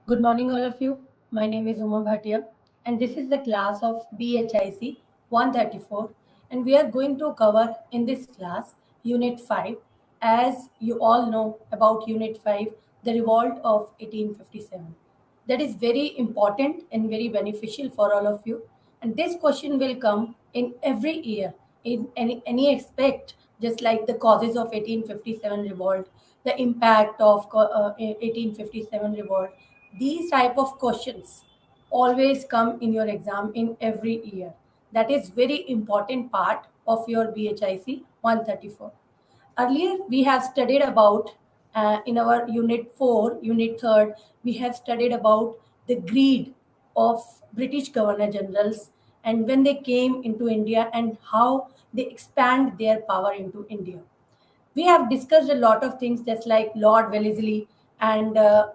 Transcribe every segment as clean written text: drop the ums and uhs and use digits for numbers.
Good morning, all of you. My name is Bhatia, and this is the class of BHIC 134. And we are going to cover in this class Unit 5. As you all know about Unit 5, the revolt of 1857. That is very important and very beneficial for all of you. And this question will come in every year in any aspect, just like the causes of 1857 revolt, the impact of 1857 revolt. These type of questions always come in your exam in every year. That is very important part of your BHIC 134. Earlier, we have studied about in our unit 4, unit 3rd, we have studied about the greed of British Governor Generals and when they came into India and how they expand their power into India. We have discussed a lot of things just like Lord Wellesley and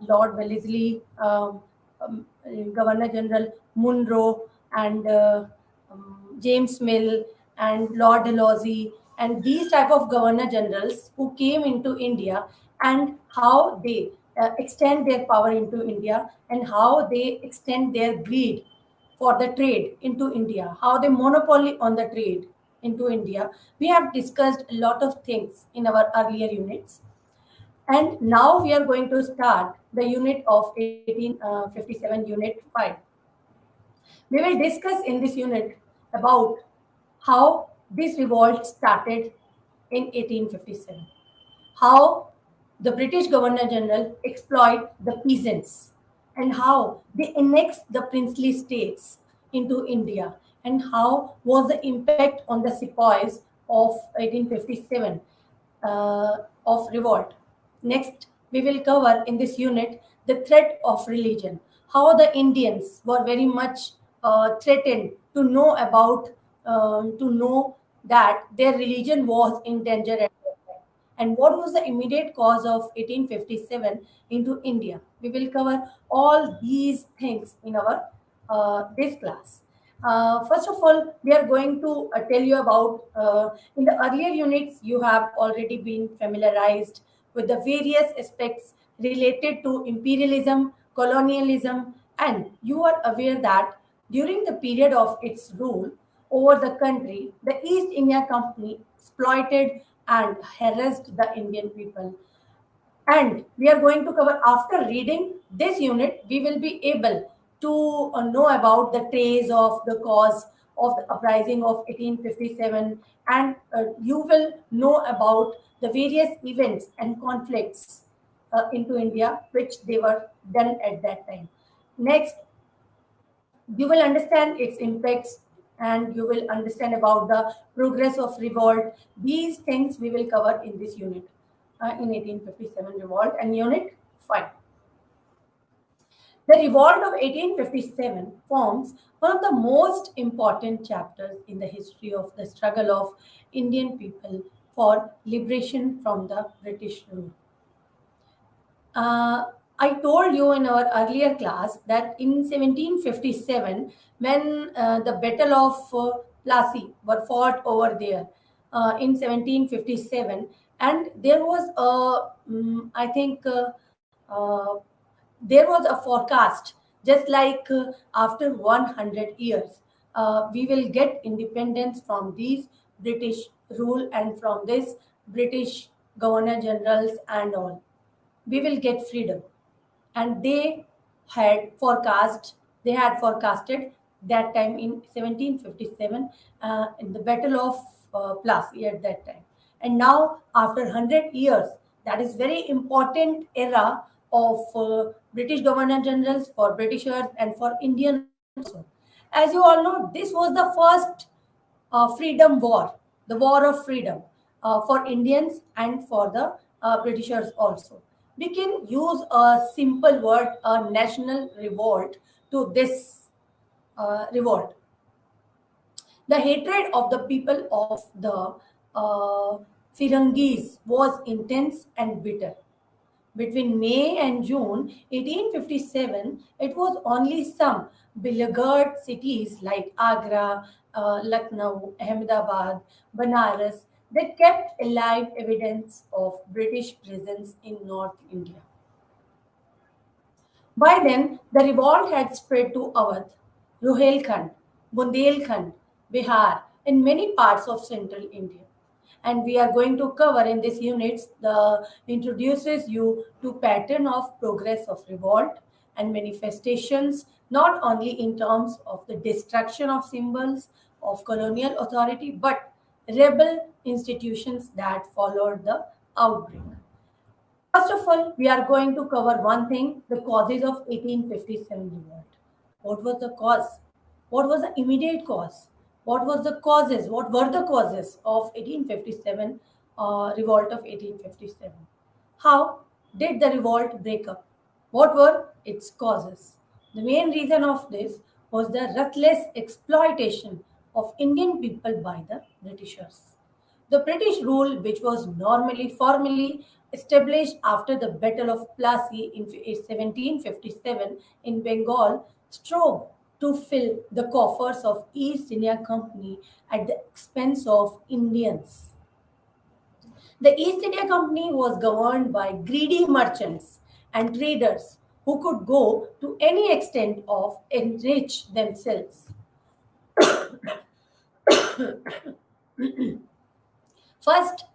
Lord Wellesley, Governor General Munro, and James Mill and Lord Dalhousie, and these type of Governor Generals who came into India and how they extend their power into India and how they extend their greed for the trade into India, how they monopoly on the trade into India. We have discussed a lot of things in our earlier units. And now we are going to start the unit of 1857, unit 5. We will discuss in this unit about how this revolt started in 1857, how the British Governor General exploit the peasants, and how they annexed the princely states into India, and how was the impact on the sepoys of 1857 of revolt. Next, we will cover in this unit the threat of religion, how the Indians were very much threatened to know about, to know that their religion was in danger at that time. And what was the immediate cause of 1857 into India? We will cover all these things in our this class. First of all, we are going to tell you about in the earlier units, you have already been familiarized with the various aspects related to imperialism, colonialism, and you are aware that during the period of its rule over the country, the East India Company exploited and harassed the Indian people. And we are going to cover after reading this unit, we will be able to know about the trace of the cause of the uprising of 1857, and you will know about the various events and conflicts into India which they were done at that time. Next, you will understand its impacts and you will understand about the progress of revolt. These things we will cover in this unit in 1857 revolt and unit 5. The revolt of 1857 forms one of the most important chapters in the history of the struggle of Indian people for liberation from the British rule. Uh, I told you in our earlier class that in 1757, when the Battle of Plassey were fought over there in 1757, and there was I think, there was a forecast, just like after 100 years, we will get independence from these British rule and from this British governor generals and all, we will get freedom. And they had forecasted that time in 1757 in the battle of Plassey at that time. And now after 100 years, that is very important era of British governor generals for Britishers and for Indian also. As you all know, this was the first freedom war, the war of freedom for Indians and for the Britishers also. We can use a simple word, a national revolt, to this revolt. The hatred of the people of the Firangis was intense and bitter. Between May and June 1857, it was only some beleaguered cities like Agra, Lucknow, Ahmedabad, Banaras that kept alive evidence of British presence in North India. By then, the revolt had spread to Awadh, Rohilkhand, Bundelkhand, Bihar, and many parts of central India. And we are going to cover in this unit the introduces you to pattern of progress of revolt and manifestations, not only in terms of the destruction of symbols of colonial authority, but rebel institutions that followed the outbreak. First of all, we are going to cover one thing, the causes of 1857 revolt. What was the cause? What was the immediate cause? What was the causes? What were the causes of 1857 revolt of 1857? How did the revolt break up? What were its causes? The main reason of this was the ruthless exploitation of Indian people by the Britishers. The British rule, which was normally formally established after the Battle of Plassey in 1757 in Bengal, strove to fill the coffers of East India Company at the expense of Indians. The East India Company was governed by greedy merchants and traders who could go to any extent of enrich themselves. First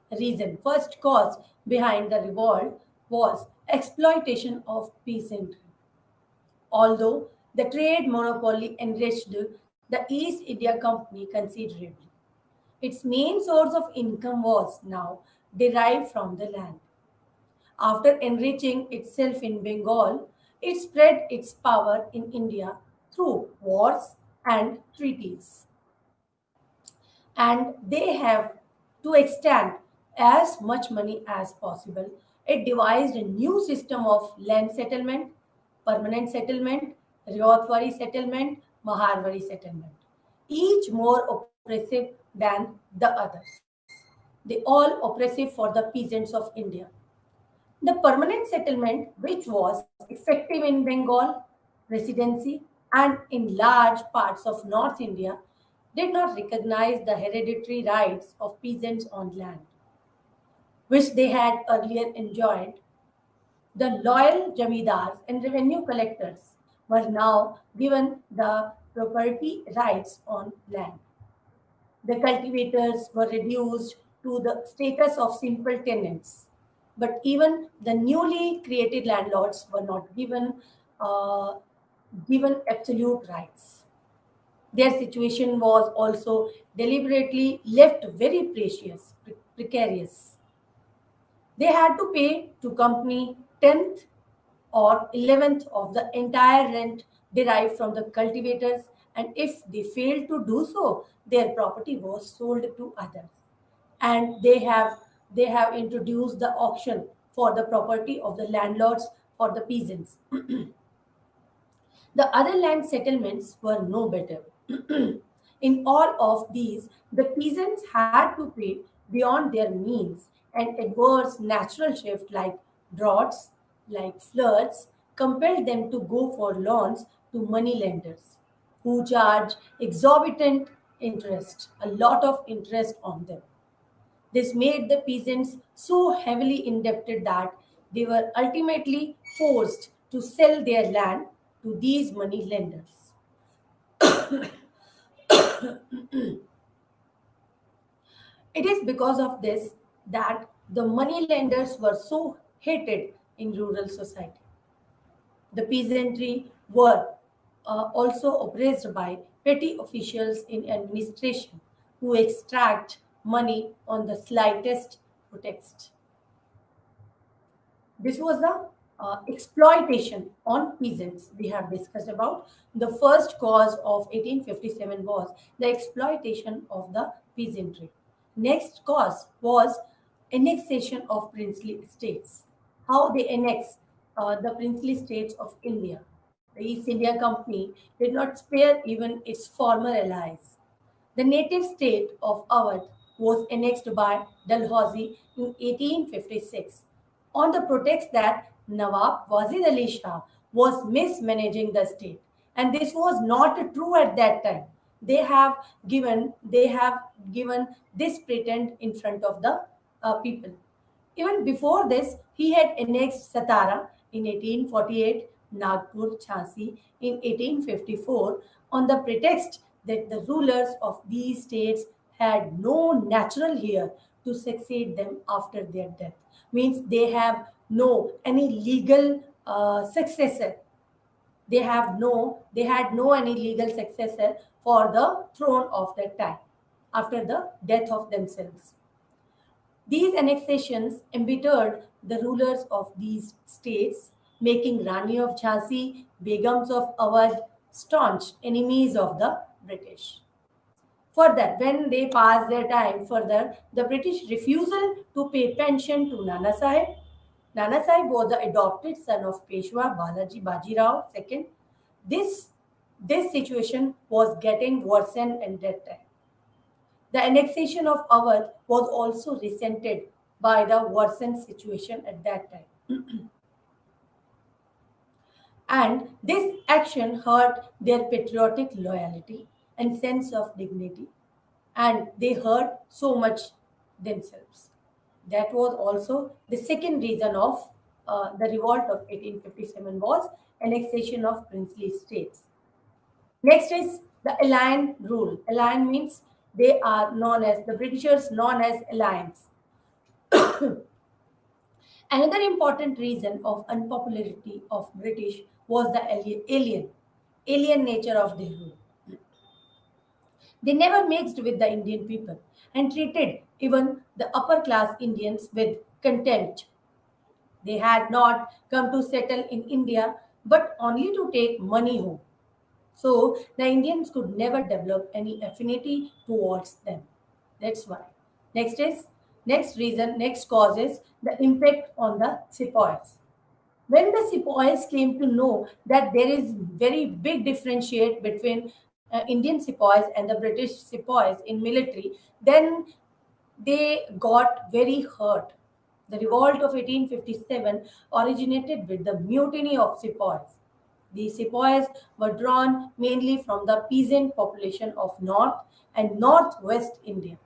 cause behind the revolt was exploitation of peasantry. Although the trade monopoly enriched the East India Company considerably, its main source of income was now derived from the land. After enriching itself in Bengal, it spread its power in India through wars and treaties. And they have to extend as much money as possible. It devised a new system of land settlement, permanent settlement, Ryotwari settlement, Maharwari settlement, each more oppressive than the others. They all oppressive for the peasants of India. The permanent settlement, which was effective in Bengal Presidency and in large parts of North India, did not recognize the hereditary rights of peasants on land, which they had earlier enjoyed. The loyal jamidars and revenue collectors were now given the property rights on land. The cultivators were reduced to the status of simple tenants. But even the newly created landlords were not uh, given absolute rights. Their situation was also deliberately left very precarious. They had to pay to company 10th or 11th of the entire rent derived from the cultivators, and if they failed to do so, their property was sold to others. And they have introduced the auction for the property of the landlords for the peasants. The other land settlements were no better. In all of these, the peasants had to pay beyond their means, and adverse natural shift like droughts, like floods, compelled them to go for loans to money lenders who charge exorbitant interest, a lot of interest on them. This made the peasants so heavily indebted that they were ultimately forced to sell their land to these money lenders. It is because of this that the money lenders were so hated in rural society. The peasantry were also oppressed by petty officials in administration who extract money on the slightest pretext. This was the exploitation on peasants we have discussed about. The first cause of 1857 was the exploitation of the peasantry. Next cause was annexation of princely states. How they annexed the princely states of India. The East India Company did not spare even its former allies. The native state of Awadh was annexed by Dalhousie in 1856 on the pretext that Nawab Wazir Ali Shah was mismanaging the state. And this was not true at that time. They have given this pretend in front of the people. Even before this, he had annexed Satara in 1848, Nagpur, Jhansi in 1854 on the pretext that the rulers of these states had no natural heir to succeed them after their death. Means they have no any legal successor. They had no any legal successor for the throne of that time after the death of themselves. These annexations embittered the rulers of these states, making Rani of Jhansi, Begums of Awadh staunch enemies of the British. Further, when they passed their time further, the British refusal to pay pension to Nana Sahib. Nana Sahib was the adopted son of Peshwa Balaji Bajirao II. This, this situation was getting worsened at that time. The annexation of Awadh was also resented by the worsened situation at that time. And this action hurt their patriotic loyalty and sense of dignity, and they hurt so much themselves. That was also the second reason of the revolt of 1857 was annexation of princely states. Next is the alliance rule. Alliance means they are known as the Britishers known as alliance. Another important reason of unpopularity of British was the alien nature of their rule. They never mixed with the Indian people and treated even the upper class Indians with contempt. They had not come to settle in India but only to take money home. So the Indians could never develop any affinity towards them. That's why. Next is next reason, next cause is the impact on the sepoys. When the sepoys came to know that there is very big differentiate between Indian sepoys and the British sepoys in military, then they got very hurt. The revolt of 1857 originated with the mutiny of sepoys. The sepoys were drawn mainly from the peasant population of North and Northwest India.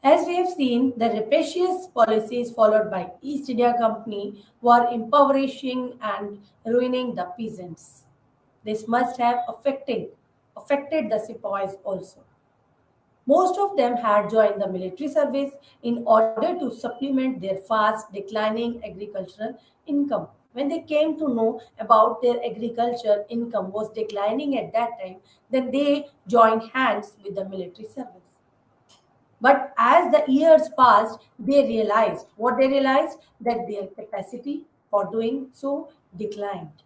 As we have seen, the rapacious policies followed by East India Company were impoverishing and ruining the peasants. This must have affected the sepoys also. Most of them had joined the military service in order to supplement their fast declining agricultural income. When they came to know about their agriculture income was declining at that time, then they joined hands with the military service. But as the years passed, they realized what they realized that their capacity for doing so declined.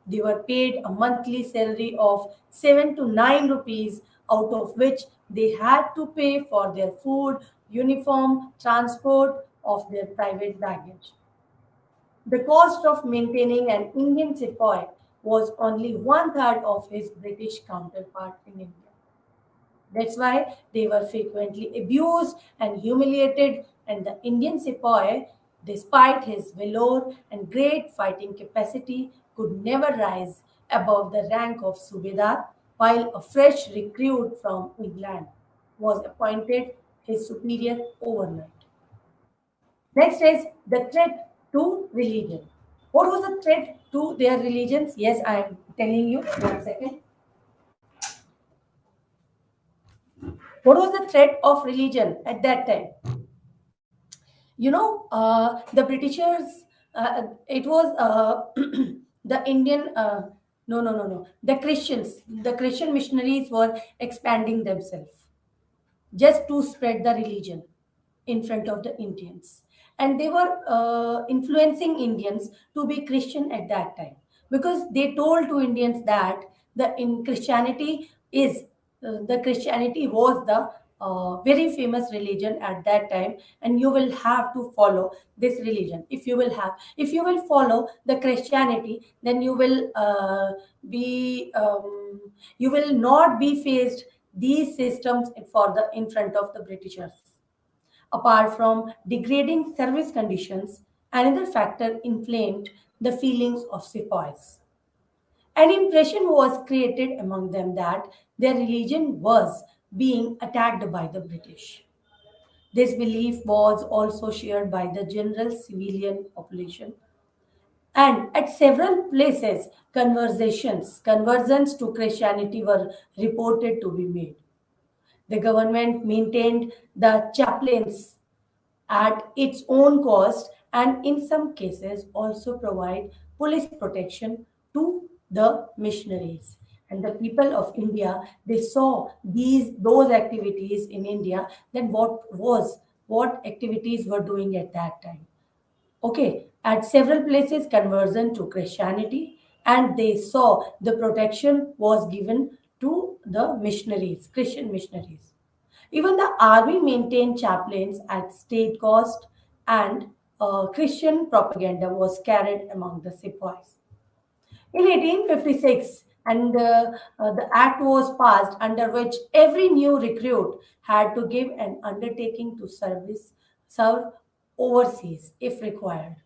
They were paid a monthly salary of 7 to 9 rupees, out of which they had to pay for their food, uniform, transport of their private baggage. The cost of maintaining an Indian sepoy was only one third of his British counterpart in India. That's why they were frequently abused and humiliated, and the Indian sepoy, despite his valor and great fighting capacity, could never rise above the rank of Subedar, while a fresh recruit from England was appointed his superior overnight. Next is the threat to religion. What was the threat to their religions? Yes, I am telling you. 1 second. What was the threat of religion at that time? The Britishers, it was the Indian, no, the Christians, the Christian missionaries were expanding themselves just to spread the religion in front of the Indians. And they were influencing Indians to be Christian at that time because they told to Indians that the in Christianity is the Christianity was the very famous religion at that time, and you will have to follow this religion. If you will follow the Christianity, then you will not be faced these systems for the in front of the Britishers. Apart from degrading service conditions, another factor inflamed the feelings of sepoys. An impression was created among them that their religion was being attacked by the British. This belief was also shared by the general civilian population. And at several places, conversions to Christianity were reported to be made. The government maintained the chaplains at its own cost and in some cases also provide police protection to the missionaries. And the people of India, they saw those activities in India, then what activities were doing at that time. Okay, at several places conversion to Christianity, and they saw the protection was given to the missionaries, Christian missionaries. Even the army maintained chaplains at state cost, and Christian propaganda was carried among the sepoys. In 1856, and the act was passed under which every new recruit had to give an undertaking to serve overseas if required.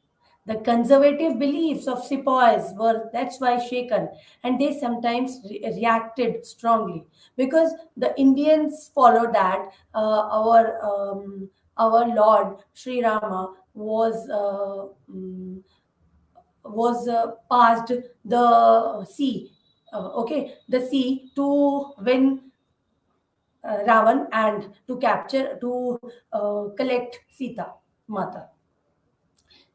The conservative beliefs of sepoys were that's why shaken, and they sometimes reacted strongly because the Indians followed that our Lord Sri Rama was passed the sea, the sea to win Ravan and to capture, to collect Sita Mata.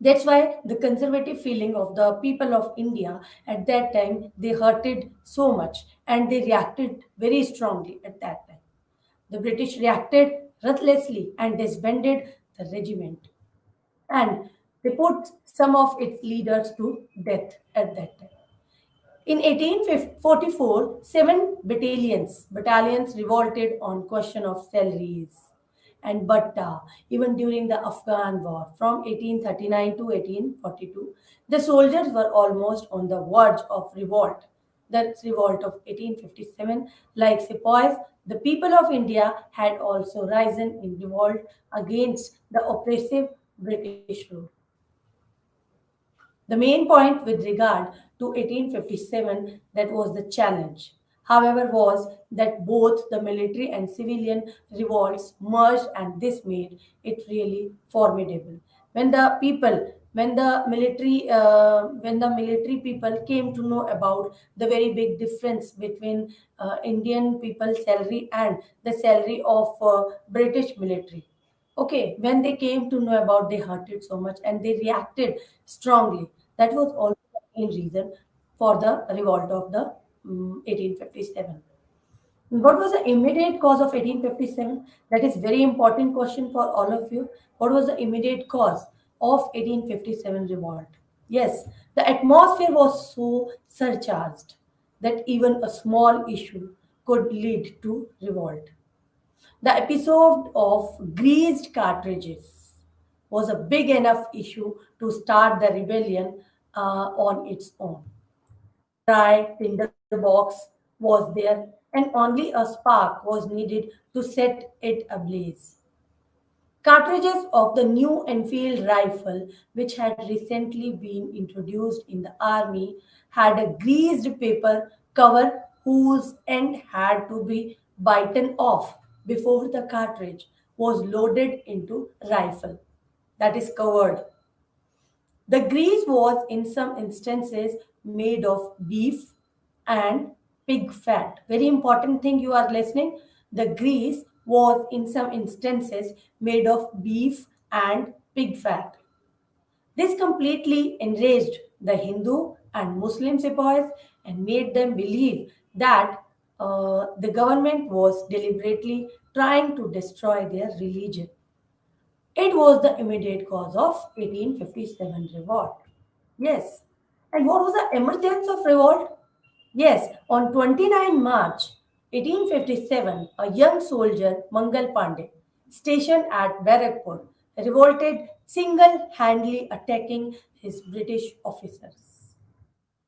That's why the conservative feeling of the people of India at that time they hurted so much and they reacted very strongly at that time. The British reacted ruthlessly and disbanded the regiment, and they put some of its leaders to death at that time. In 1844, seven battalions revolted on question of salaries and Batta. Even during the Afghan War from 1839 to 1842, the soldiers were almost on the verge of revolt. The revolt of 1857, like sepoys, the people of India had also risen in revolt against the oppressive British rule. The main point with regard to 1857 that was the challenge, however, was that both the military and civilian revolts merged and this made it really formidable. When the military people came to know about the very big difference between Indian people's salary and the salary of British military. Okay, when they came to know about, they hurted so much and they reacted strongly. That was also the main reason for the revolt of the 1857. What was the immediate cause of 1857? That is very important question for all of you. What was the immediate cause of 1857 revolt? Yes, the atmosphere was so surcharged that even a small issue could lead to revolt. The episode of greased cartridges was a big enough issue to start the rebellion on its own. Dry tinderbox was there, and only a spark was needed to set it ablaze. Cartridges of the new Enfield rifle, which had recently been introduced in the army, had a greased paper cover whose end had to be bitten off before the cartridge was loaded into rifle. That is covered. The grease was in some instances made of beef and pig fat. Very important thing you are listening. The grease was in some instances made of beef and pig fat. This completely enraged the Hindu and Muslim sepoys and made them believe that the government was deliberately trying to destroy their religion. It was the immediate cause of 1857 revolt. Yes. And what was the emergence of revolt? Yes, on 29 March 1857, a young soldier, Mangal Pandey, stationed at Barakpur, revolted single-handedly attacking his British officers.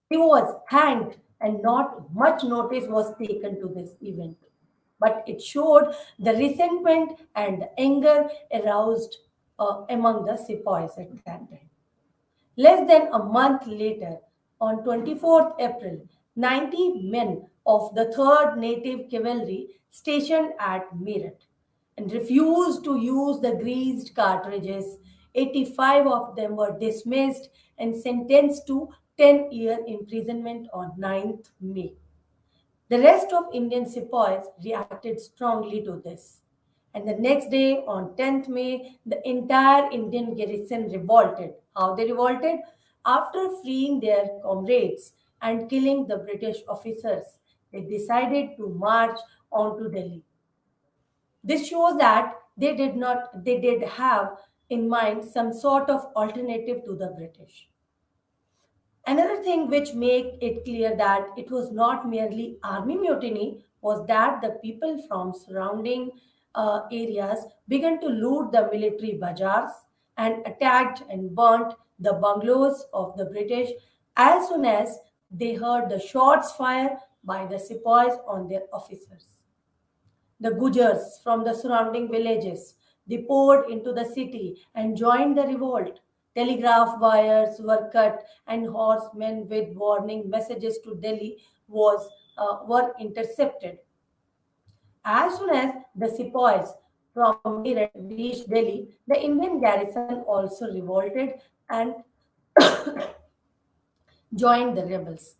He was hanged and not much notice was taken to this event. But it showed the resentment and the anger aroused among the sepoys at that time. Less than a month later, on 24th April, 90 men of the 3rd Native Cavalry stationed at Meerut and refused to use the greased cartridges 85 of them were dismissed and sentenced to 10-year imprisonment on 9th May. The rest of Indian sepoys reacted strongly to this. And the next day, on 10th May, the entire Indian garrison revolted. How they revolted? After freeing their comrades and killing the British officers, they decided to march on to Delhi. This shows that they did have in mind some sort of alternative to the British. Another thing which made it clear that it was not merely army mutiny was that the people from surrounding areas began to loot the military bazaars and attacked and burnt the bungalows of the British as soon as they heard the shots fired by the sepoys on their officers. The Gujars from the surrounding villages they poured into the city and joined the revolt. Telegraph wires were cut, and horsemen with warning messages to Delhi were intercepted. As soon as the sepoys from Meerut reached Delhi, the Indian garrison also revolted and joined the rebels.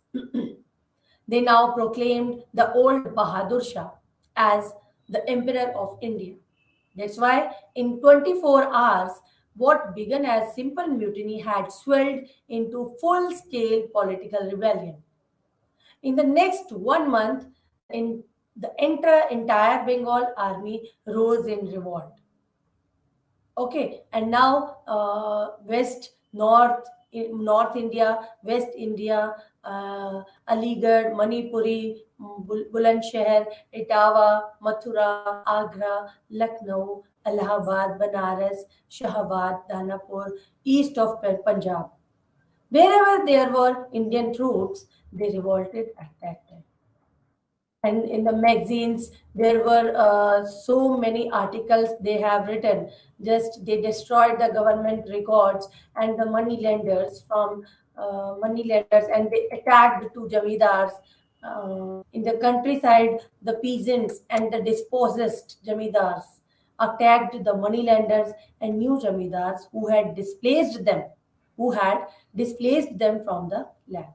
They now proclaimed the old Bahadur Shah as the Emperor of India. That's why, in 24 hours, what began as simple mutiny had swelled into full scale political rebellion. In the next 1 month, the entire Bengal army rose in revolt. Okay, and now North India, West India, Aligarh, Manipuri, Bulandshahr, Etawah, Mathura, Agra, Lucknow, Allahabad, Banaras, Shahabad, Danapur, east of Punjab. Wherever there were Indian troops, they revolted at that time. And in the magazines there were so many articles they have written. Just they destroyed the government records and the money lenders from money lenders, and they attacked two jamidars. In the countryside, the peasants and the dispossessed jamidars attacked the money lenders and new jamidars who had displaced them from the land.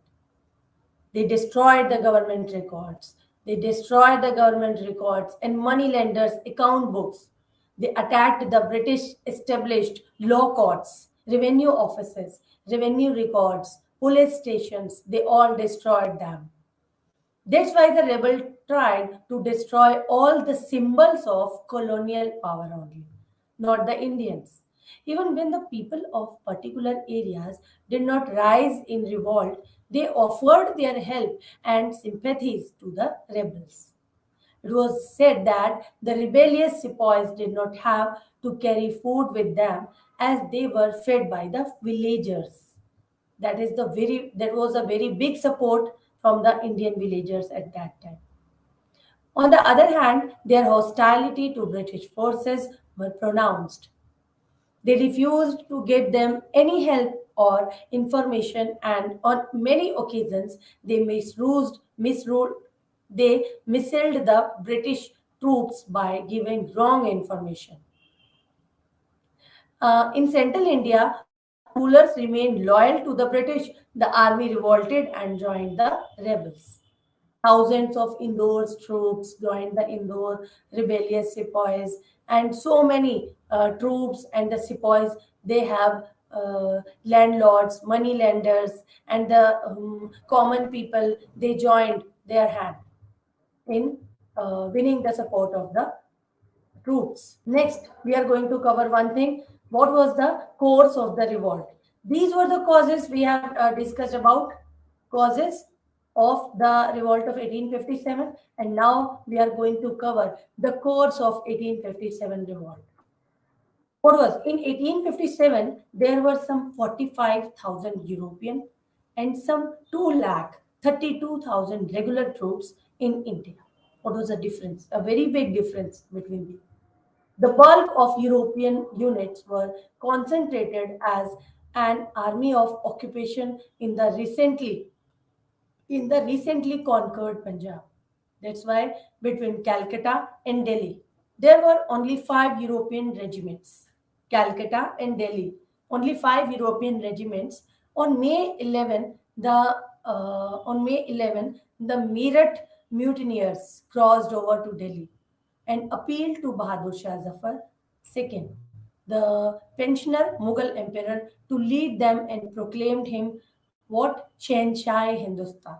They destroyed the government records. They destroyed the government records and moneylenders' account books. They attacked the British established law courts, revenue offices, revenue records, police stations. They all destroyed them. That's why the rebel tried to destroy all the symbols of colonial power only, not the Indians. Even when the people of particular areas did not rise in revolt, they offered their help and sympathies to the rebels. It was said that the rebellious sepoys did not have to carry food with them as they were fed by the villagers. That was a very big support from the Indian villagers at that time. On the other hand, their hostility to British forces were pronounced. They refused to give them any help or information, and on many occasions they misled the British troops by giving wrong information. In central India, while rulers remained loyal to the British, the army revolted and joined the rebels. Thousands of Indore's troops joined the Indore rebellious sepoys, and so many troops and the sepoys they have landlords, money lenders, and the common people they joined their hand in winning the support of the troops. Next, we are going to cover one thing. What was the course of the revolt? These were the causes we have discussed about causes of the revolt of 1857, and now we are going to cover the course of 1857 revolt. What was in 1857? There were some 45,000 European and some 2,32,000 regular troops in India. What was the difference? A very big difference between them. The bulk of European units were concentrated as an army of occupation in the recently conquered Punjab. That's why between Calcutta and Delhi, there were only five European regiments. Calcutta and Delhi. only five European regiments. On May 11, the Meerut mutineers crossed over to Delhi and appealed to Bahadur Shah Zafar II, the pensioner Mughal emperor, to lead them and proclaimed him what Shenshai Hindustan,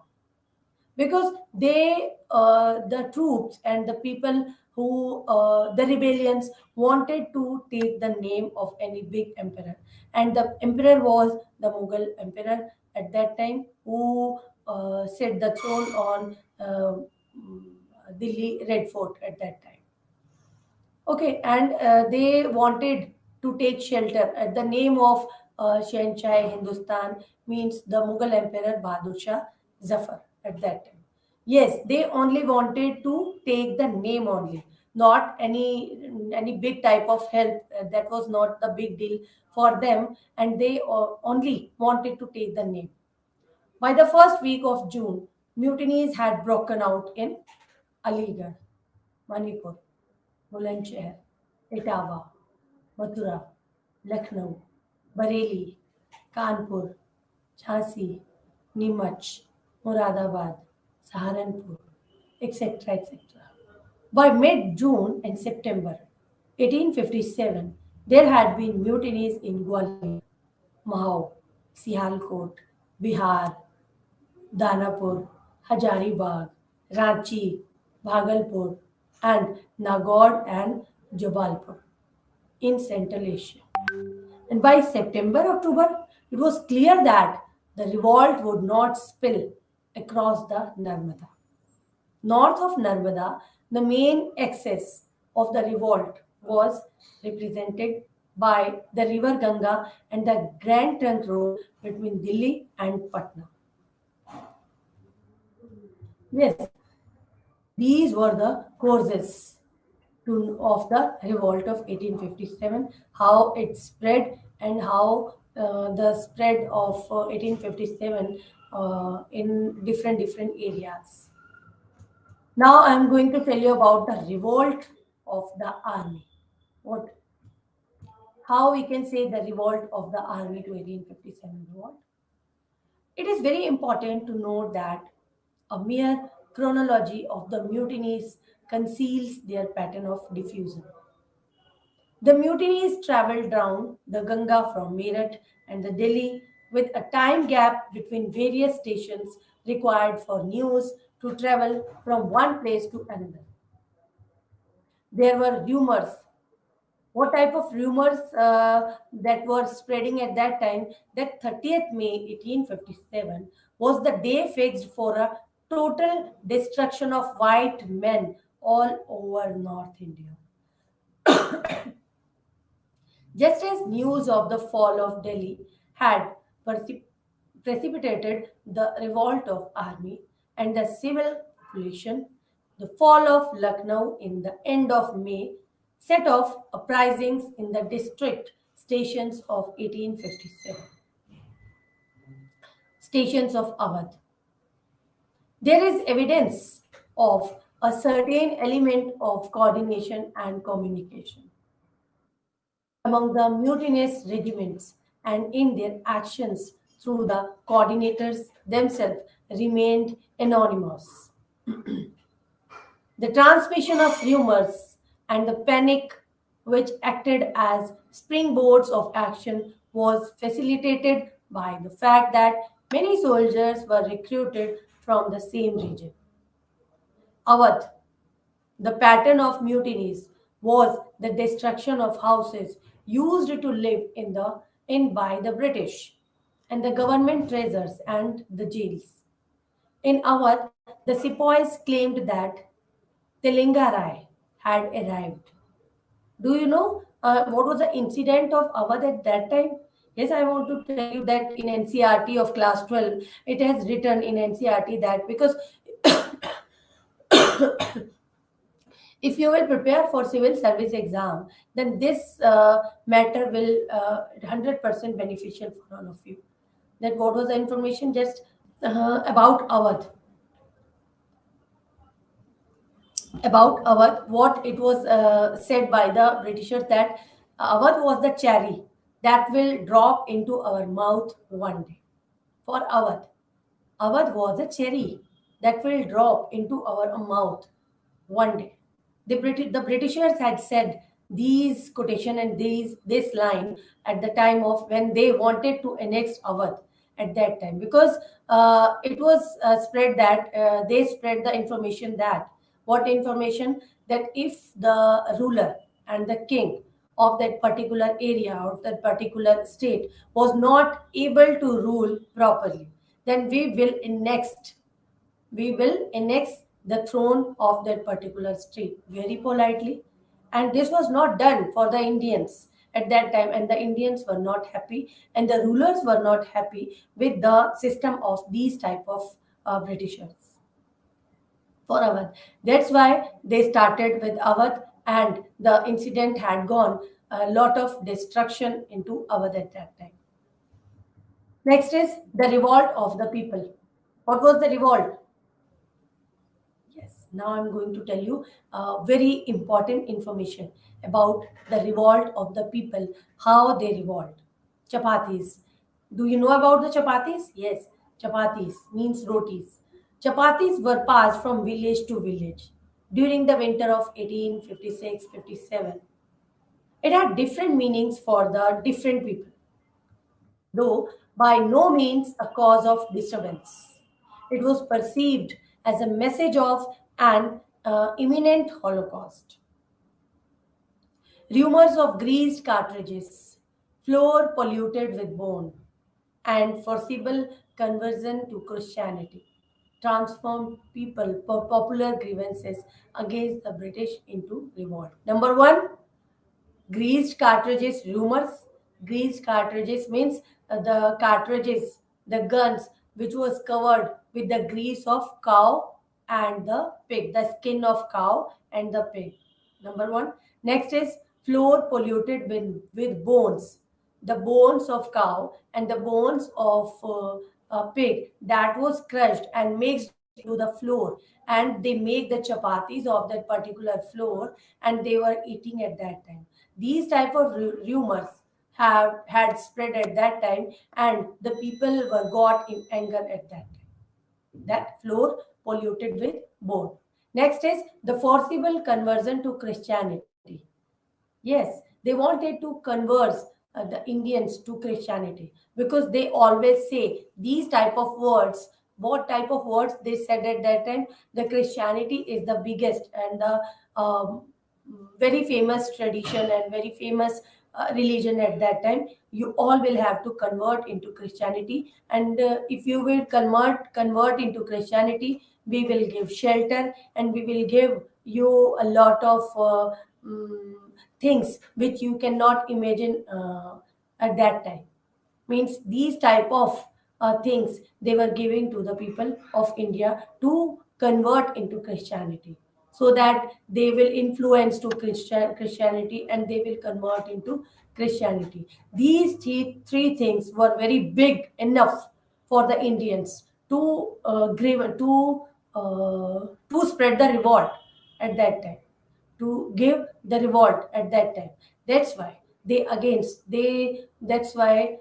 because the troops and the people who the rebellions wanted to take the name of any big emperor, and the emperor was the Mughal emperor at that time, who set the throne on Delhi Red Fort at that time. Okay, and they wanted to take shelter at the name of Shenchai Hindustan, means the Mughal Emperor Bahadur Shah Zafar at that time. Yes, they only wanted to take the name only, not any big type of help. That was not the big deal for them, and they only wanted to take the name. By the first week of June, mutinies had broken out in Aligarh, Manipur, Bulandshahr, Etawah, Mathura, Lucknow, Bareilly, Kanpur, Jhansi, Neemuch, Moradabad, Saharanpur, etc. etc. By mid June and September 1857, there had been mutinies in Gwalior, Mahau, Sialkot, Bihar, Danapur, Hazaribagh, Ranchi, Bhagalpur, and Nagaur and Jabalpur in Central Asia. And by September October, it was clear that the revolt would not spill across the Narmada. North of Narmada, the main axis of the revolt was represented by the river Ganga and the Grand Trunk Road between Delhi and Patna. Yes, these were the causes of the revolt of 1857, how it spread, and how the spread of 1857 in different areas. Now I am going to tell you about the revolt of the army. What, how we can say the revolt of the army to 1857 revolt? It is very important to note that a mere chronology of the mutinies conceals their pattern of diffusion. The mutinies traveled down the Ganga from Meerut and the Delhi, with a time gap between various stations required for news to travel from one place to another. There were rumors. What type of rumors that were spreading at that time? That 30th May 1857 was the day fixed for a total destruction of white men all over North India. Just as news of the fall of Delhi had perci- precipitated the revolt of army and the civil population, the fall of Lucknow in the end of May set off uprisings in the district stations of 1857, stations of Awadh. There is evidence of a certain element of coordination and communication among the mutinous regiments, and in their actions through the coordinators themselves remained anonymous. The transmission of rumors and the panic, which acted as springboards of action, was facilitated by the fact that many soldiers were recruited from the same region. Awadh, the pattern of mutinies was the destruction of houses used to live in by the British, and the government treasures and the jails. In Awadh, the sepoys claimed that Telinga Rai had arrived. Do you know what was the incident of Awadh at that time? Yes, I want to tell you that in NCRT of class 12, it has written in NCRT that, because if you will prepare for civil service exam, then this matter will 100% beneficial for all of you. That what was the information just about Awadh? About Awadh, what it was said by the Britishers, that Awadh was the cherry that will drop into our mouth one day. For Awadh, Awadh was a cherry that will drop into our mouth one day. The Britishers had said these quotation and this line at the time of when they wanted to annex Awadh at that time, because it was spread that they spread the information that what information, that if the ruler and the king of that particular area, of that particular state, was not able to rule properly, then we will annex the throne of that particular state very politely. And this was not done for the Indians at that time, and the Indians were not happy, and the rulers were not happy with the system of these type of Britishers for Awadh. That's why they started with Awadh, and the incident had gone a lot of destruction into Awadh at that time. Next is the revolt of the people. What was the revolt? Yes, now I'm going to tell you very important information about the revolt of the people, how they revolt. Chapatis. Do you know about the chapatis? Yes, chapatis means rotis. Chapatis were passed from village to village during the winter of 1856-57. It had different meanings for the different people, though by no means a cause of disturbance. It was perceived as a message of an imminent Holocaust. Rumors of greased cartridges, floor polluted with bone, and forcible conversion to Christianity transformed popular grievances against the British into revolt. Number one, greased cartridges rumors. Greased cartridges means the cartridges, the guns which was covered with the grease of cow and the pig, the skin of cow and the pig. Number one. Next is floor polluted with bones, the bones of cow and the bones of pig that was crushed and mixed into the floor, and they make the chapatis of that particular floor, and they were eating at that time. These type of rumors have had spread at that time, and the people were got in anger at that time. That floor polluted with bone. Next is the forcible conversion to Christianity. Yes, they wanted to convert the Indians to Christianity, because they always say these type of words. What type of words they said at that time? The Christianity is the biggest and the very famous tradition and very famous religion at that time. You all will have to convert into Christianity, and if you will convert into Christianity, we will give shelter, and we will give you a lot of mm, things which you cannot imagine at that time. Means these type of things they were giving to the people of India to convert into Christianity, so that they will influence to Christianity, and they will convert into Christianity. These three things were very big enough for the Indians to spread the revolt at that time, to give the revolt at that time. That's why that's why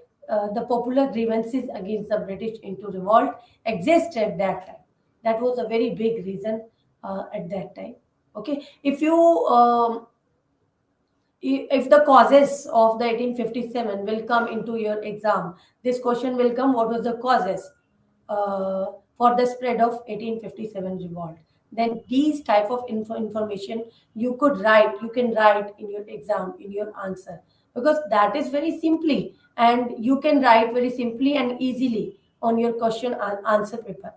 the popular grievances against the British into revolt exist at that time. That was a very big reason at that time. Okay, if the causes of the 1857 will come into your exam, this question will come: what was the causes for the spread of 1857 revolt? Then these type of information you can write in your exam in your answer, because that is very simply, and you can write very simply and easily on your question and answer paper.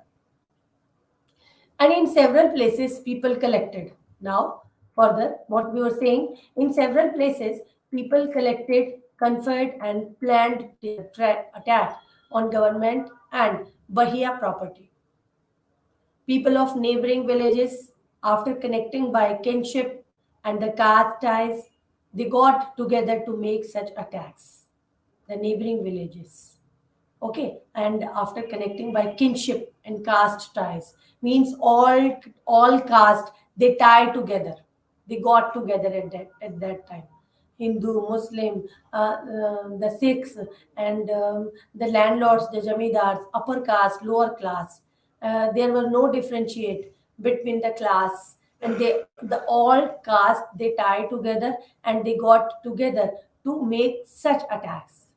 And in several places people collected. Now further, what we were saying, in several places people collected, conferred, and planned the attack on government and Bahia property. People of neighboring villages, after connecting by kinship and the caste ties, they got together to make such attacks. The neighboring villages. Okay, and after connecting by kinship and caste ties, means all caste they tied together. They got together at that time. Hindu, Muslim, the Sikhs, and the landlords, the jamidars, upper caste, lower class. There were no differentiate between the class, and the all caste they tied together and they got together to make such attacks.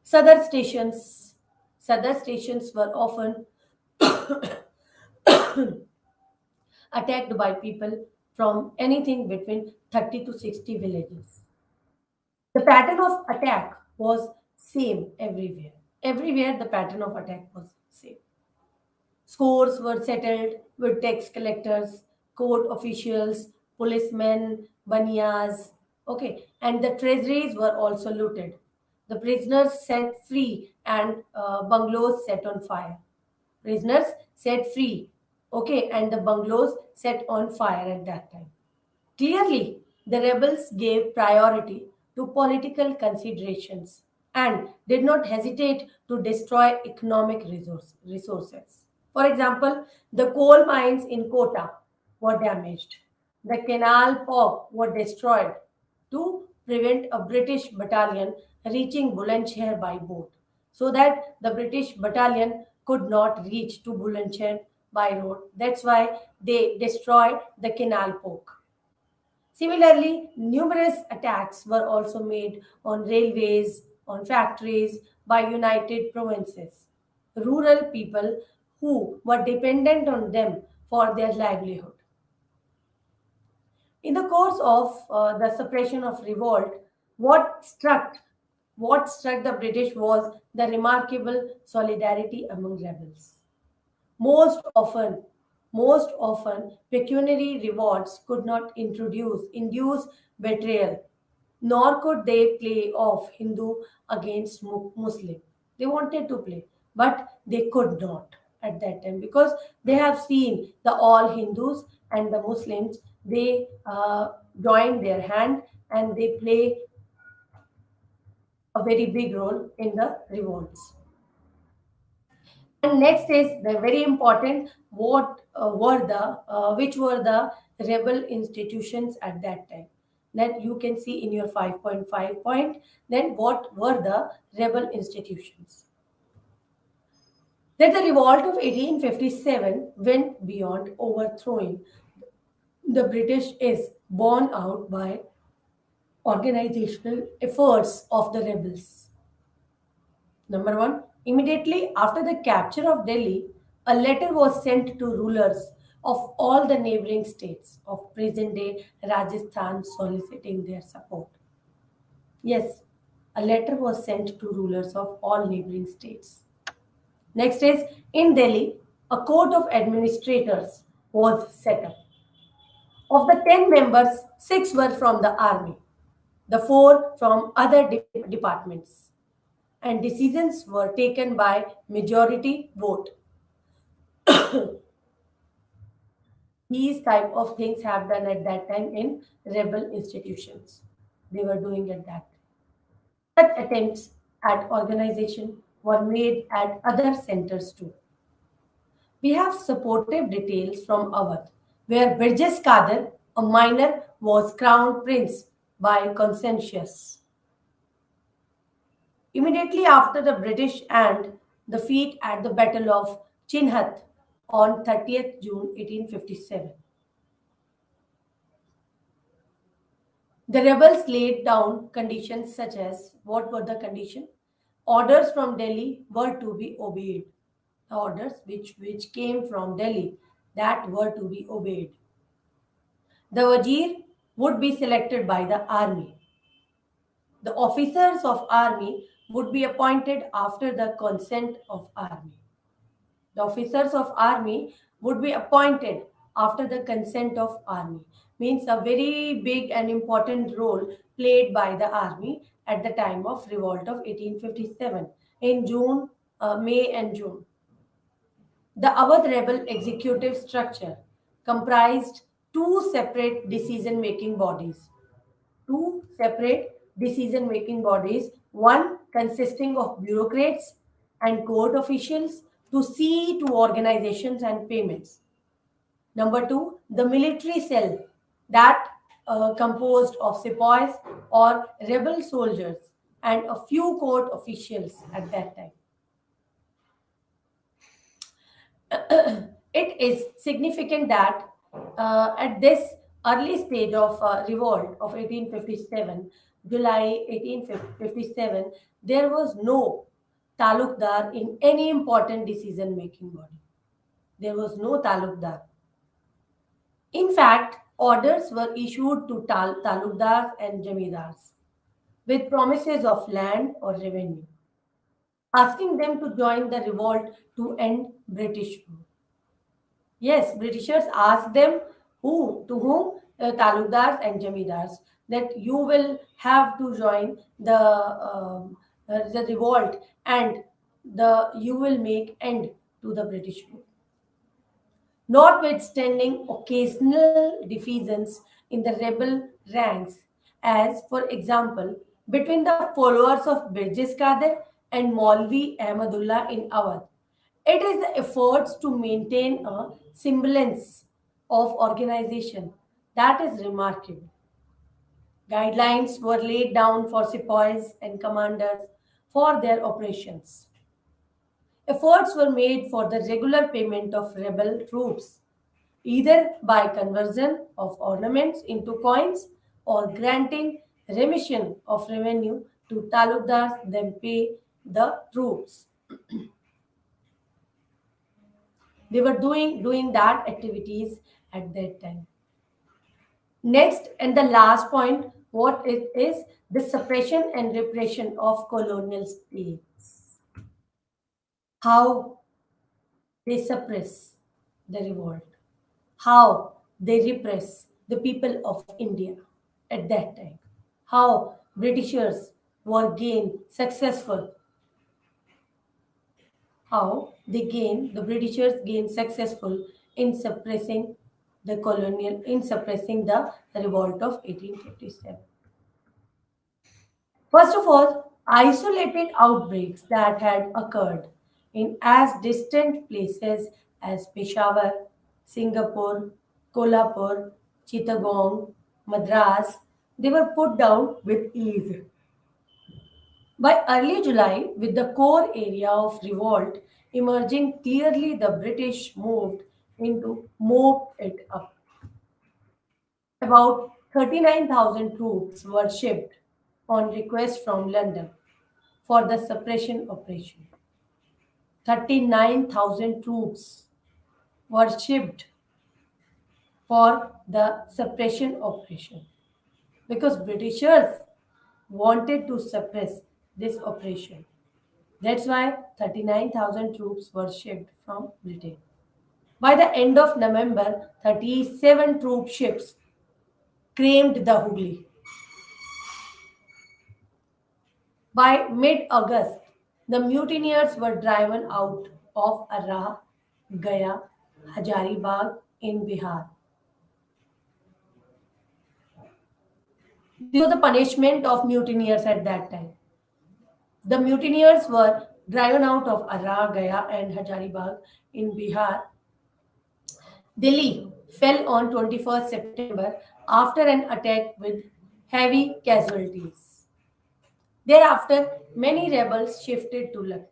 Southern stations, Southern stations were often attacked by people from anything between 30 to 60 villages. The pattern of attack was same everywhere. Everywhere the pattern of attack was same. Scores were settled with tax collectors, court officials, policemen, baniyas, okay, and the treasuries were also looted. The prisoners set free and bungalows set on fire. Prisoners set free, okay, and the bungalows set on fire at that time. Clearly, the rebels gave priority to political considerations and did not hesitate to destroy economic resources. For example, the coal mines in Kota were damaged. The canal pop were destroyed to prevent a British battalion reaching Bulandshahr by boat, so that the British battalion could not reach to Bulandshahr by road. That's why they destroyed the canal poke. Similarly, numerous attacks were also made on railways, on factories by United Provinces. Rural people who were dependent on them for their livelihood. In the course of the suppression of revolt, what struck what struck the British was the remarkable solidarity among rebels. Most often, most often, pecuniary rewards could not induce betrayal, nor could they play off Hindu against Muslim. They wanted to play, but they could not at that time because they have seen the all Hindus and the Muslims. They join their hand and they play a very big role in the revolts. And next is the very important what were the which were the rebel institutions at that time. That you can see in your 5.5 point. Then what were the rebel institutions? That the revolt of 1857 went beyond overthrowing the British is borne out by organizational efforts of the rebels. Number one, immediately after the capture of Delhi, a letter was sent to rulers of all the neighboring states of present day Rajasthan soliciting their support. Yes, a letter was sent to rulers of all neighboring states. Next is in Delhi, a court of administrators was set up. Of the 10 members, 6 were from the army, the 4 from other departments, and decisions were taken by majority vote. These type of things have done at that time in rebel institutions. They were doing at that. Such attempts at organization were made at other centers too. We have supportive details from Awadh, where Birjes Kadir, a minor, was crowned prince by consensus. Immediately after the British and defeat at the Battle of Chinhat on 30th June 1857. The rebels laid down conditions such as what were the conditions? Orders from Delhi were to be obeyed. The orders which came from Delhi that were to be obeyed. The wazir would be selected by the army. The officers of army would be appointed after the consent of army. The officers of army would be appointed after the consent of army. Means a very big and important role played by the army at the time of revolt of 1857 in June, May and June. The Awadh rebel executive structure comprised two separate decision-making bodies. Two separate decision-making bodies, one consisting of bureaucrats and court officials to see to organizations and payments. Number two, the military cell that composed of sepoys or rebel soldiers and a few court officials at that time. It is significant that at this early stage of revolt of 1857, July 1857, there was no talukdar in any important decision making body. There was no talukdar. In fact, orders were issued to talukdars and jamidars with promises of land or revenue, asking them to join the revolt to end British rule. Yes, Britishers asked them to whom talukdars and jamidars that you will have to join the revolt and the you will make end to the British rule. Notwithstanding occasional divisions in the rebel ranks, as for example between the followers of Birjes Kadir and Maulvi Ahmadullah in Awadh. It is the efforts to maintain a semblance of organization that is remarkable. Guidelines were laid down for sepoys and commanders for their operations. Efforts were made for the regular payment of rebel troops, either by conversion of ornaments into coins or granting remission of revenue to talukdars, then pay the troops. They were doing that activities at that time. Next and the last point, what it is the suppression and repression of colonial states. How they suppress the revolt, how they repress the people of India at that time, how Britishers were gained successful, how the Britishers gained successful in suppressing in suppressing the revolt of 1857. First of all, isolated outbreaks that had occurred in as distant places as Peshawar, Singapore, Kolhapur, Chittagong, Madras, they were put down with ease. By early July, with the core area of revolt emerging clearly, the British moved into mop it up. About 39,000 troops were shipped on request from London for the suppression operation. 39,000 troops were shipped for the suppression operation because Britishers wanted to suppress this operation. That's why 39,000 troops were shipped from Britain. By the end of November, 37 troop ships claimed the Hooghly. By mid August, the mutineers were driven out of Arrah, Gaya, Hajaribagh in Bihar. This was the punishment of mutineers at that time. The mutineers were driven out of Arrah, Gaya, and Hajaribagh in Bihar. Delhi fell on 21st September after an attack with heavy casualties. Thereafter, many rebels shifted to Lucknow.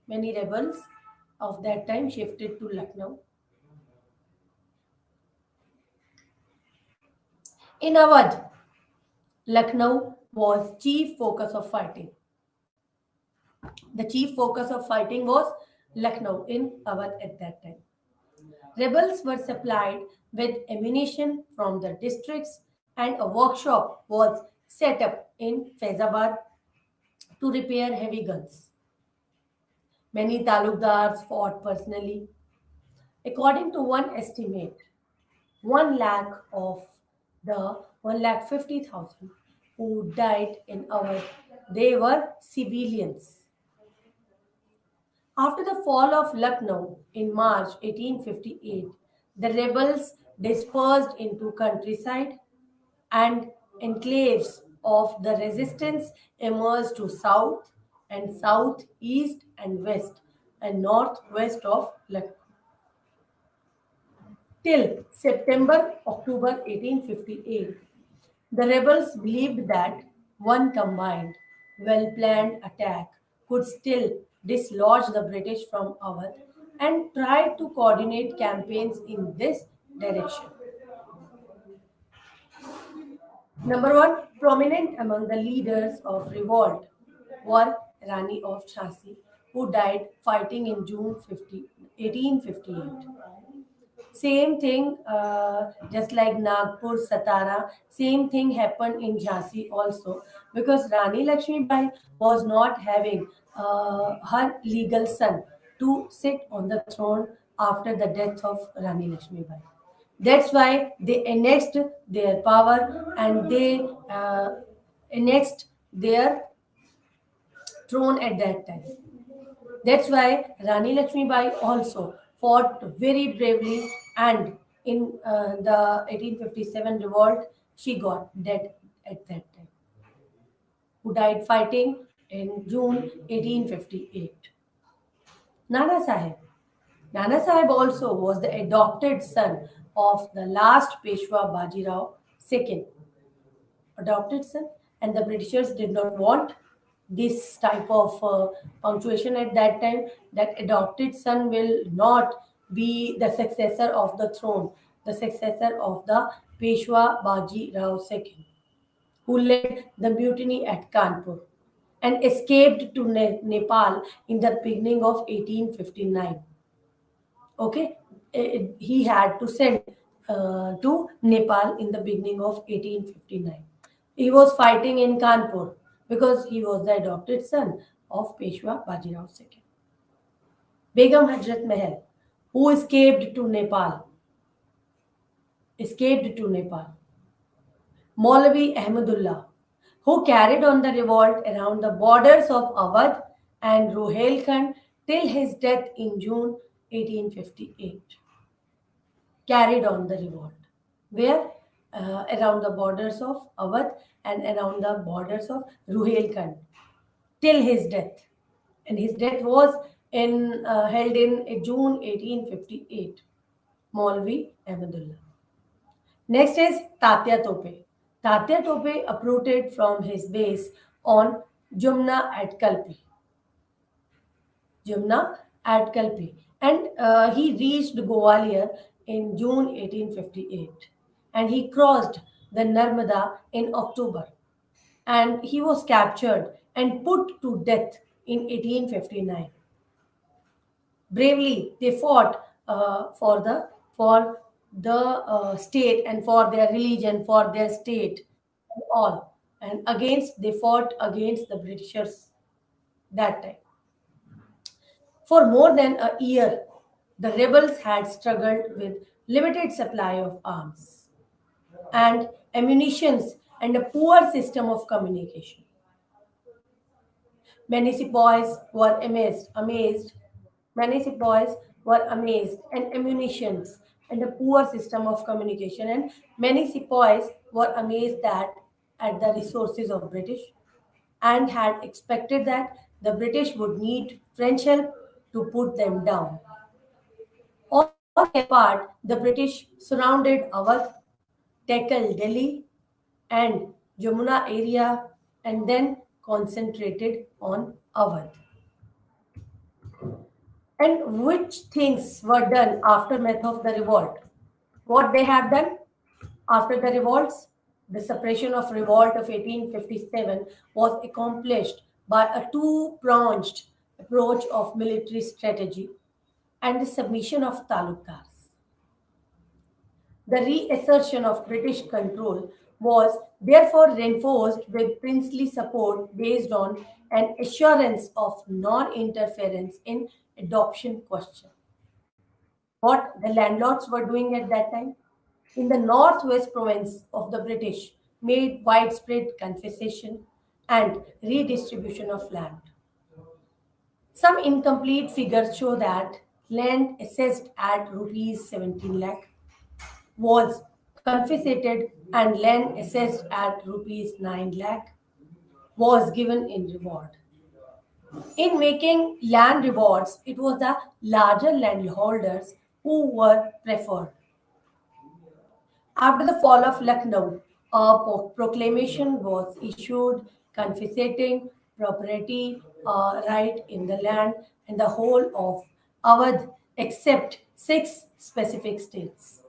Many rebels of that time shifted to Lucknow. In Awadh, Lucknow was chief focus of fighting. The chief focus of fighting was Lucknow in Awadh at that time. Rebels were supplied with ammunition from the districts and a workshop was set up in Faizabad to repair heavy guns. Many talukdars fought personally. According to one estimate, 1 lakh of the 1,50,000 who died in Awadh, they were civilians. After the fall of Lucknow in March 1858, the rebels dispersed into countryside and enclaves of the resistance emerged to south and south, east and west and northwest of Lucknow. Till September October 1858, The rebels believed that one combined, well planned attack could still dislodge the British from Awadh and tried to coordinate campaigns in this direction. Number one, prominent among the leaders of revolt were Rani of Jhansi, who died fighting in June 1858. Same thing, just like Nagpur, Satara, same thing happened in Jhansi also because Rani Lakshmi Bai was not having her legal son to sit on the throne after the death of Rani Lakshmi Bai. That's why they annexed their power and they annexed their throne at that time. That's why Rani Lakshmi Bai also fought very bravely, and in the 1857 revolt, she got dead at that time, who died fighting in June 1858. Nana Sahib. Nana Sahib also was the adopted son of the last Peshwa Bajirao II, adopted son, and the Britishers did not want this type of punctuation at that time, that adopted son will not be the successor of the throne, the successor of the Peshwa Baji Rao II, who led the mutiny at Kanpur and escaped to Nepal in the beginning of 1859. Okay, he had to send to Nepal in the beginning of 1859. He was fighting in Kanpur because he was the adopted son of Peshwa Bajirao II. Begum Hajrat Mahal, who escaped to Nepal. Maulavi Ahmadullah, who carried on the revolt around the borders of Awadh and Rohilkhand till his death in June 1858. Carried on the revolt. Where? Around the borders of Awadh and around the borders of Ruhelkhand till his death. And his death was held in June 1858. Maulvi Ahmadullah. Next is Tatya Tope. Tatya Tope uprooted from his base on Jumna at Kalpi. Jumna at Kalpi. And he reached Gwalior in June 1858. And he crossed the Narmada in October. And he was captured and put to death in 1859. Bravely, they fought for the state and for their religion, for their state, and all. And against they fought against the Britishers that time. For more than a year, the rebels had struggled with limited supply of arms and ammunitions and a poor system of communication. Many sepoys were amazed. Many sepoys were amazed and ammunitions and a poor system of communication. And many sepoys were amazed that at the resources of British and had expected that the British would need French help to put them down. On their part, the British surrounded Awadh, tackled Delhi and Jamuna area, and then concentrated on Awadh. And which things were done aftermath of the revolt? What they have done after the revolts? The suppression of revolt of 1857 was accomplished by a two-pronged approach of military strategy and the submission of talukkars. The reassertion of British control was therefore reinforced with princely support based on an assurance of non-interference in adoption question. What the landlords were doing at that time? In the northwest province of the British, made widespread confiscation and redistribution of land. Some incomplete figures show that land assessed at rupees 17 lakh was confiscated and land assessed at rupees 9 lakh was given in reward. In making land rewards, it was the larger landholders who were preferred. After the fall of Lucknow A proclamation was issued confiscating property right in the land and the whole of Awadh except six specific states.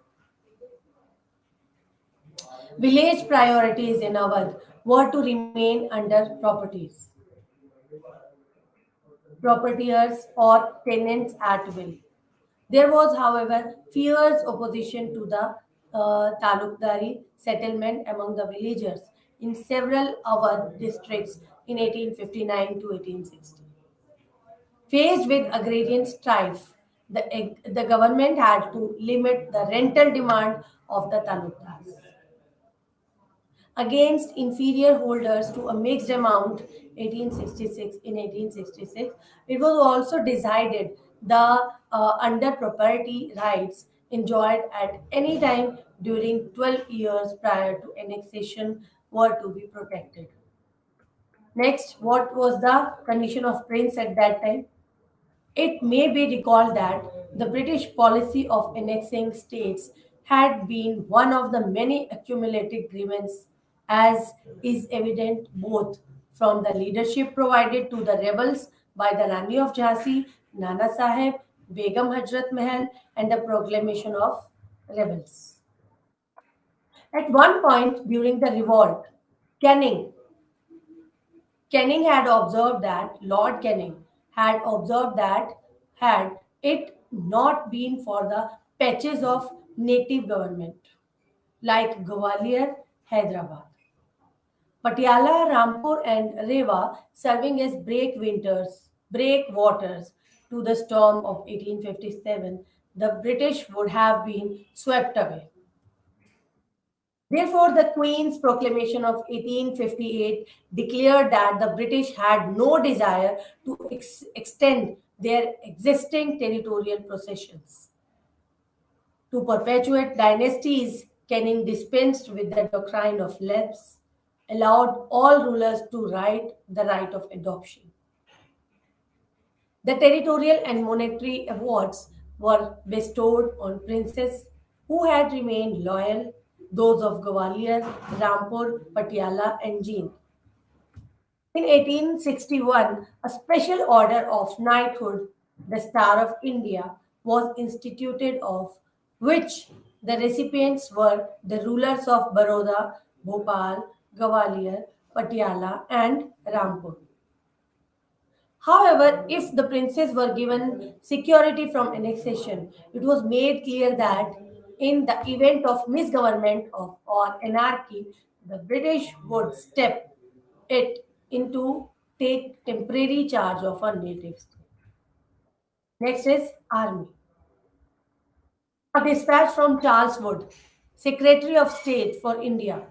Village priorities in Awadh were to remain under proprietors or tenants at will. There was, however, fierce opposition to the talukdari settlement among the villagers in several Awadh districts in 1859 to 1860. Faced with agrarian strife, the government had to limit the rental demand of the talukdars against inferior holders to a mixed amount 1866 in 1866. It was also decided the under property rights enjoyed at any time during 12 years prior to annexation were to be protected. Next, what was the condition of prince at that time? It may be recalled that the British policy of annexing states had been one of the many accumulated grievances, as is evident both from the leadership provided to the rebels by the Rani of Jhansi, Nana Sahib, Begum Hajrat Mahal, and the proclamation of rebels. At one point during the revolt, Canning Canning had observed that, Lord Canning had observed that, had it not been for the patches of native government like Gwalior, Hyderabad, Patiala, Rampur, and Rewa serving as breakwaters to the storm of 1857, the British would have been swept away. Therefore, the Queen's proclamation of 1858 declared that the British had no desire to extend their existing territorial possessions. To perpetuate dynasties, Canning dispensed with the doctrine of lapse, allowed all rulers to the right of adoption. The territorial and monetary awards were bestowed on princes who had remained loyal, those of Gwalior, Rampur, Patiala, and Jind. In 1861, a special order of knighthood, the Star of India, was instituted, of which the recipients were the rulers of Baroda, Bhopal, Gwalior, Patiala, and Rampur. However, if the princes were given security from annexation, it was made clear that in the event of misgovernment or anarchy, the British would step it into take temporary charge of a native state. Next is army. A dispatch from Charles Wood, Secretary of State for India,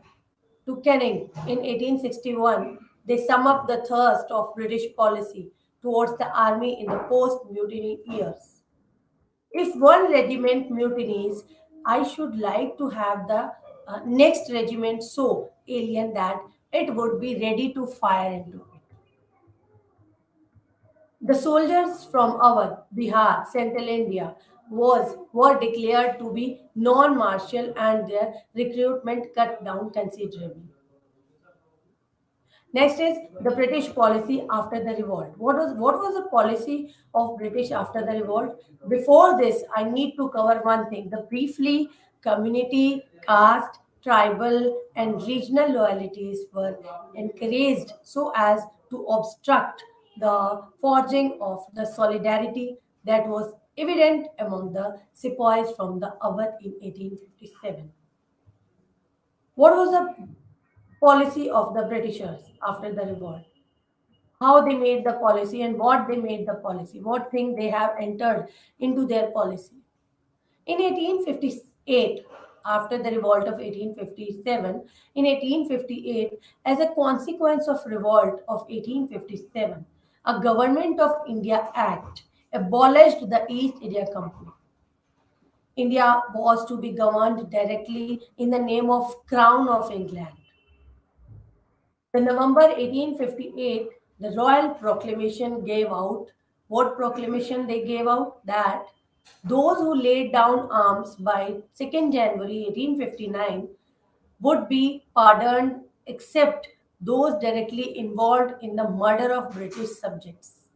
to Canning in 1861, they sum up the thirst of British policy towards the army in the post mutiny years. If one regiment mutinies, I should like to have the next regiment so alien that it would be ready to fire into it. The soldiers from our Bihar, Central India, were declared to be non-martial and their recruitment cut down considerably. Next is the British policy after the revolt. What was the policy of British after the revolt? Before this, I need to cover one thing. The briefly community, caste, tribal, and regional loyalties were encouraged so as to obstruct the forging of the solidarity that was evident among the sepoys from the Awadh in 1857. What was the policy of the Britishers after the revolt? How they made the policy and what they made the policy, what thing they have entered into their policy. In 1858, after the revolt of 1857, in 1858, as a consequence of revolt of 1857, a Government of India Act abolished the East India Company. India was to be governed directly in the name of Crown of England. In November 1858, the Royal Proclamation gave out. What proclamation they gave out? That those who laid down arms by 2nd January 1859 would be pardoned except those directly involved in the murder of British subjects.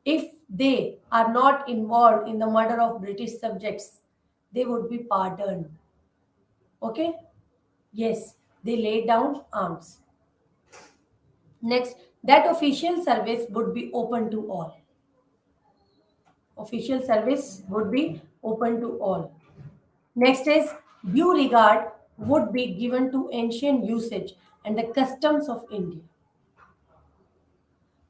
If they are not involved in the murder of British subjects, they would be pardoned. Okay? Yes, they laid down arms. Next, that official service would be open to all. Official service would be open to all. Next is due regard would be given to ancient usage and the customs of India.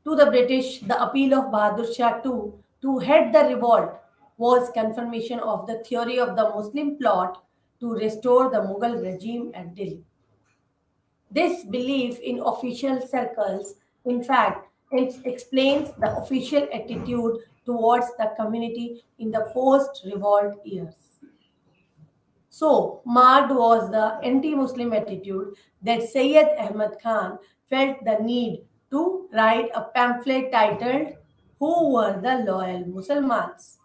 To the British, the appeal of Bahadur Shah II to head the revolt was confirmation of the theory of the Muslim plot to restore the Mughal regime at Delhi. This belief in official circles, in fact, it explains the official attitude towards the community in the post revolt years. So, marked was the anti Muslim attitude that Sayyid Ahmad Khan felt the need to write a pamphlet titled Who Were the Loyal Muslims?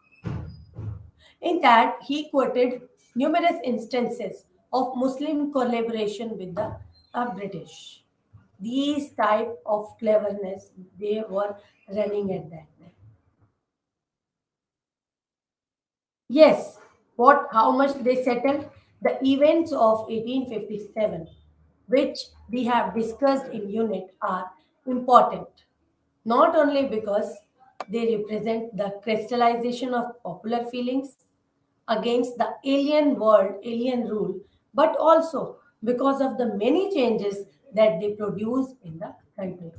In that, he quoted numerous instances of Muslim collaboration with the British. These type of cleverness they were running at that time. Yes, what how much they settled? The events of 1857, which we have discussed in unit, are important, not only because they represent the crystallization of popular feelings against the alien world, alien rule, but also because of the many changes that they produce in the country.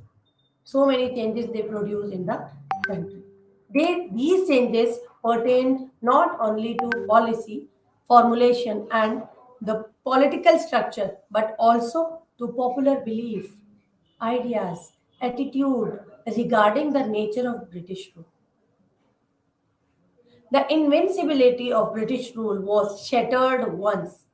So many changes they produce in the country. These changes pertain not only to policy formulation and the political structure, but also to popular belief, ideas, attitude regarding the nature of British rule. The invincibility of British rule was shattered once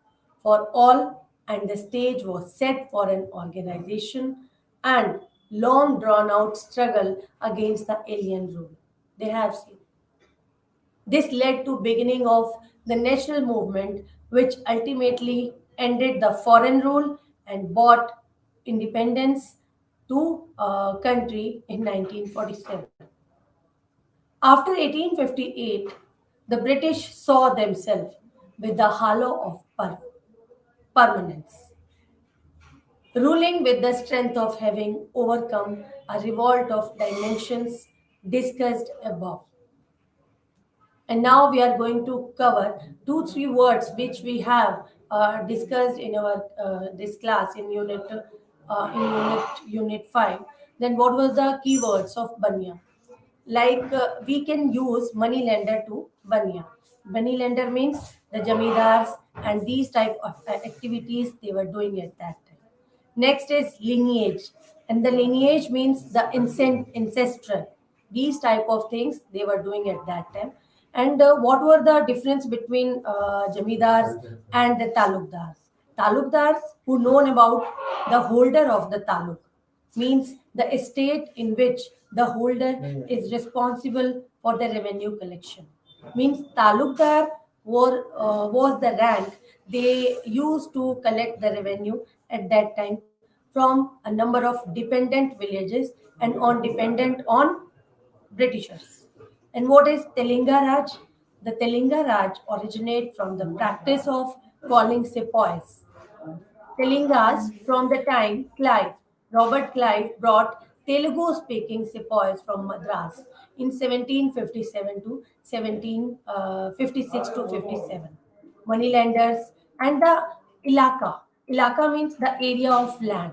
for all, and the stage was set for an organization and long drawn out struggle against the alien rule. They have seen. This led to beginning of the national movement, which ultimately ended the foreign rule and brought independence to a country in 1947. After 1858, the British saw themselves with the halo of permanence, ruling with the strength of having overcome a revolt of dimensions discussed above. And now we are going to cover two, three words which we have discussed in our this class in unit 5. Then what was the keywords of Banya? Like we can use money lender to Banya. Money lender means the jamidars and these type of activities they were doing at that time. Next is lineage, and the lineage means the ancestral. These type of things they were doing at that time. And what were the difference between jamidars and the talukdars? Talukdars who known about the holder of the taluk means the estate in which the holder is responsible for the revenue collection. Means talukdar was the rank they used to collect the revenue at that time from a number of dependent villages and on dependent on Britishers. And what is Telinga Raj? The Telinga Raj originate from the practice of calling sepoys. Telingas from the time Robert Clive brought Telugu-speaking sepoys from Madras in 1757 to 1756 to 57. Moneylenders and the ilaka. Ilaka means the area of land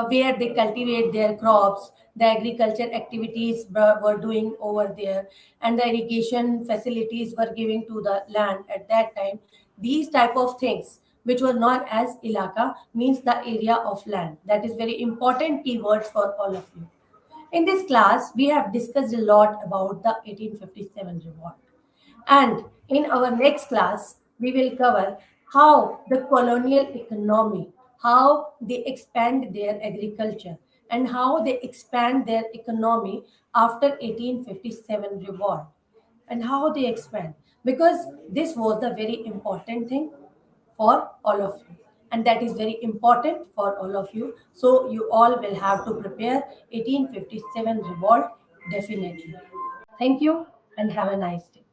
where they cultivate their crops, the agriculture activities were doing over there, and the irrigation facilities were giving to the land at that time. These type of things, which were known as ilaka, means the area of land. That is very important keywords for all of you. In this class, we have discussed a lot about the 1857 revolt. And in our next class, we will cover how the colonial economy, how they expand their agriculture, and how they expand their economy after 1857 revolt, and how they expand. Because this was the very important thing. for all of you. And that is very important for all of you. So you all will have to prepare 1857 revolt definitely. Thank you and have a nice day.